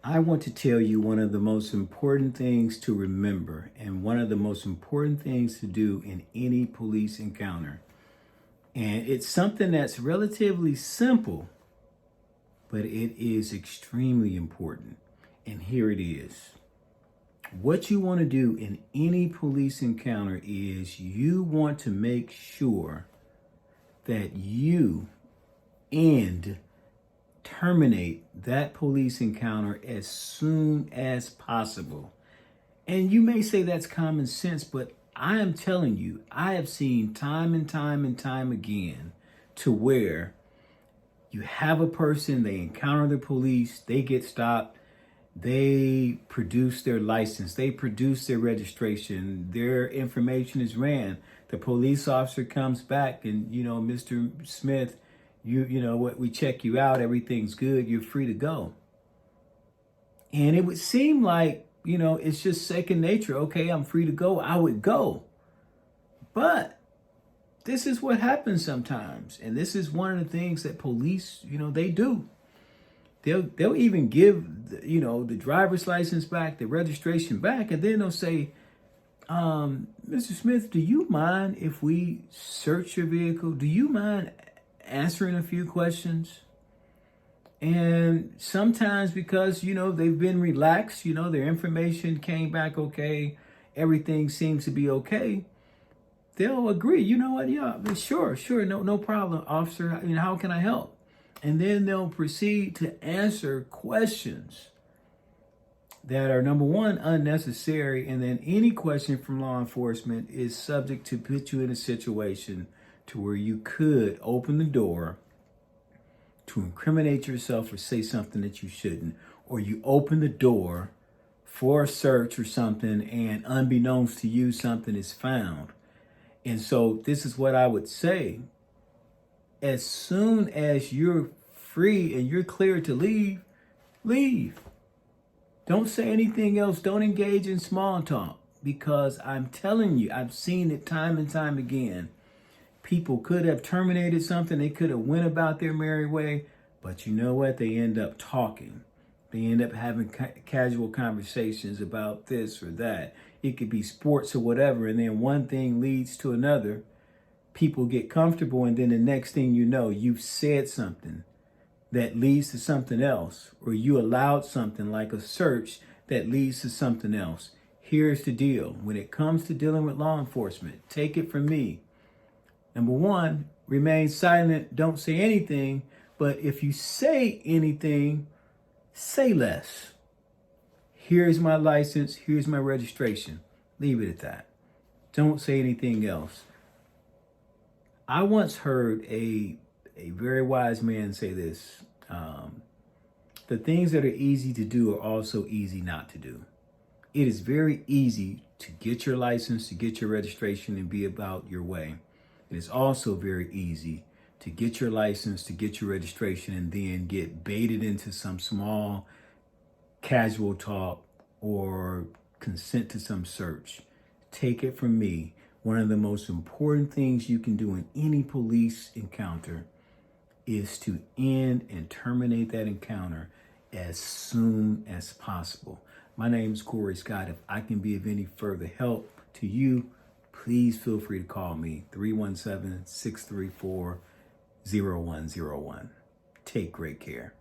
I want to tell you one of the most important things to remember and one of the most important things to do in any police encounter. And it's something that's relatively simple, but it is extremely important. And here it is. What you want to do in any police encounter is you want to make sure that you end terminate that police encounter as soon as possible. And you may say that's common sense, but I am telling you, I have seen time and time and time again to where you have a person, they encounter the police, they get stopped, they produce their license, they produce their registration, their information is ran. The police officer comes back and, Mr. Smith, you know what, we check you out, everything's good, you're free to go. And it would seem like, it's just second nature. Okay, I'm free to go, I would go. But this is what happens sometimes. And this is one of the things that police, they do. They'll even give, the driver's license back, the registration back, and then they'll say, Mr. Smith, do you mind if we search your vehicle? Do you mind answering a few questions? And sometimes because, they've been relaxed, their information came back okay, everything seems to be okay, they'll agree, you know what, yeah, sure, no problem, officer, how can I help? And then they'll proceed to answer questions that are, number one, unnecessary, and then any question from law enforcement is subject to put you in a situation to where you could open the door to incriminate yourself or say something that you shouldn't, or you open the door for a search or something and unbeknownst to you, something is found. And so this is what I would say. As soon as you're free and you're clear to leave, leave. Don't say anything else. Don't engage in small talk, because I'm telling you, I've seen it time and time again. People could have terminated something. They could have went about their merry way. But you know what? They end up talking. They end up having casual conversations about this or that. It could be sports or whatever. And then one thing leads to another. People get comfortable. And then the next thing you know, you've said something that leads to something else. Or you allowed something like a search that leads to something else. Here's the deal. When it comes to dealing with law enforcement, take it from me. Number one, remain silent, don't say anything. But if you say anything, say less. Here's my license, here's my registration. Leave it at that. Don't say anything else. I once heard a very wise man say this. The things that are easy to do are also easy not to do. It is very easy to get your license, to get your registration, and be about your way. It is also very easy to get your license, to get your registration, and then get baited into some small casual talk or consent to some search. Take it from me. One of the most important things you can do in any police encounter is to end and terminate that encounter as soon as possible. My name is Corey Scott. If I can be of any further help to you, please feel free to call me, 317-634-0101. Take great care.